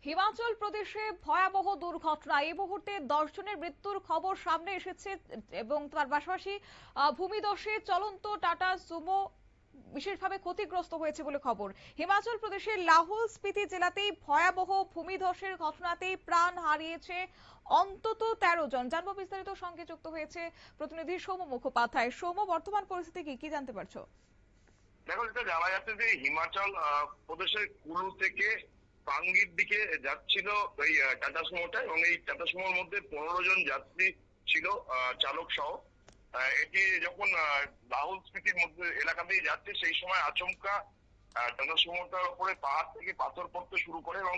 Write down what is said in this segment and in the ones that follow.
হিমাচল প্রদেশে ভয়াবহ দুর্ঘটনা। এই মুহূর্তে 10 জনের মৃত্যুর খবর সামনে এসেছে এবং তার পাশাপাশি ভূমিধসে চলন্ত টাটা সুমো বিশেষভাবে ক্ষতিগ্রস্ত হয়েছে বলে খবর। হিমাচল প্রদেশের লাহোল স্পিতি জেলাতেই ভয়াবহ ভূমিধসের ঘটনাতেই প্রাণ হারিয়েছে অন্তত 13 জন। জানবো বিস্তারিত, সঙ্গে যুক্ত হয়েছে প্রতিনিধি সৌম মুখোপাধ্যায়। সৌম, বর্তমান পরিস্থিতি কি জানতে পারছো? দেখো, যেটা জানা যাচ্ছে যে হিমাচল প্রদেশের কুলু থেকে পাঙ্গির দিকে যাচ্ছিল ওই টাটা সুমোটা, এবং এই টাটা সুমোর মধ্যে 15 জন যাত্রী ছিল, চালক সহ। এটি যখন লাহুল স্পিতির মধ্যে এলাকা দিয়ে যাচ্ছে, সেই সময় আচমকা টাটা সুমোটার উপরে পাহাড় থেকে পাথর পড়তে শুরু করে, এবং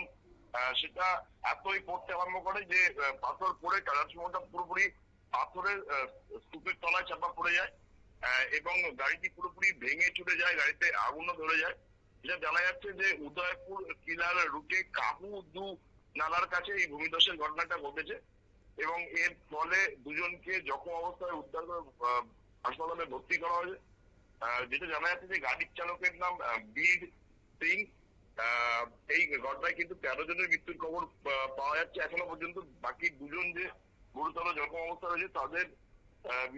সেটা এতই পড়তে আরম্ভ করে যে পাথর পড়ে টাটা সুমোটা পুরোপুরি পাথরের স্তূপের তলায় চাপা পড়ে যায়, এবং গাড়িটি পুরোপুরি ভেঙে চুরে যায়, গাড়িতে আগুনও ধরে যায়। যেটা জানা যাচ্ছে যে উদয়পুর কিলার রুটে কাহুদু নালার কাছে এই ভূমিধসের ঘটনাটা ঘটেছে, এবং এর ফলে দুজনকে জখম অবস্থায় উদ্ধার করে হাসপাতালে ভর্তি করা হয়েছে। যেটা জানা যাচ্ছে যে গাড়ির চালকের নাম বীর সিং। এই ঘটনায় কিন্তু 13 জনের মৃত্যুর খবর পাওয়া যাচ্ছে এখনো পর্যন্ত। বাকি দুজন যে গুরুতর জখম অবস্থা রয়েছে, তাদের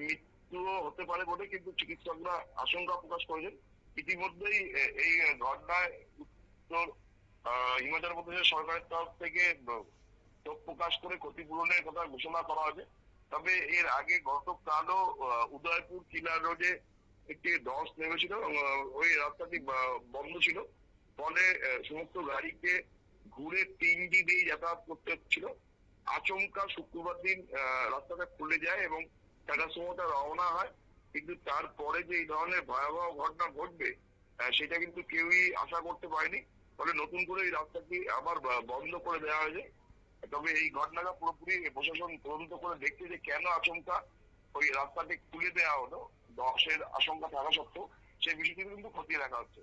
মৃত্যুও হতে পারে বলে কিন্তু চিকিৎসকরা আশঙ্কা প্রকাশ করেছেন। ইতিমধ্যেই এই ঘটনায় উত্তর হিমাচল প্রদেশের সরকারের তরফ থেকে শোক প্রকাশ করে ক্ষতিপূরণের কথা ঘোষণা করা হয়েছে। তবে এর আগে গতকালও উদয়পুর কিলার রোডে একটি ধস নেমেছিল, এবং ওই রাস্তাটি বন্ধ ছিল, ফলে সমস্ত গাড়িকে ঘুরে 3D দিয়ে যাতায়াত করতে হচ্ছিল। আচমকা শুক্রবার দিন রাস্তাটা খুলে যায় এবং টাটা সুমোটা রওনা হয়, কিন্তু তারপরে যে এই ধরনের ভয়াবহ ঘটনা ঘটবে সেটা কিন্তু কেউই আশা করতে পারেনি। ফলে নতুন করে এই রাস্তাটি আবার বন্ধ করে দেওয়া হয়েছে। তবে এই ঘটনাটা পুরোপুরি প্রশাসন তদন্ত করে দেখছে যে কেন আচমকা ওই রাস্তাটি খুলে দেওয়া হলো, ধসের আশঙ্কা থাকা সত্ত্বেও সেই বিষয়টি কিন্তু খতিয়ে দেখা হচ্ছে।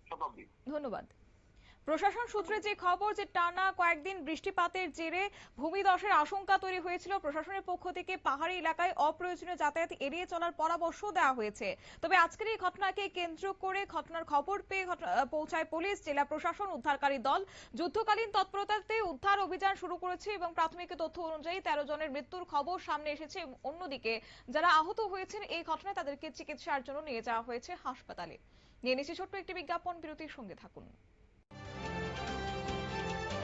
শতাব্দী। ধন্যবাদ। প্রশাসন সূত্রে যে খবর, যে টানা কয়েকদিন বৃষ্টিপাতের জেরে ভূমিধসের আশঙ্কা তৈরি হয়েছিল, প্রশাসনের পক্ষ থেকে পাহাড়ি এলাকায় অপ্রয়োজনীয় যাতায়াত এড়িয়ে চলার পরামর্শ দেওয়া হয়েছে। তবে আজকের এই ঘটনাকে কেন্দ্র করে ঘটনার খবর পেয়ে পৌঁছায় পুলিশ, জেলা প্রশাসন, উদ্ধারকারী দল। যুদ্ধকালীন তৎপরতাতে উদ্ধার অভিযান শুরু করেছে এবং প্রাথমিক তথ্য অনুযায়ী 13 জনের মৃত্যুর খবর সামনে এসেছে। অন্যদিকে যারা আহত হয়েছেন এই ঘটনায়, তাদেরকে চিকিৎসার জন্য নিয়ে যাওয়া হয়েছে হাসপাতালে। নিয়ে নিচ্ছি ছোট্ট একটি বিজ্ঞাপন বিরতির, সঙ্গে থাকুন।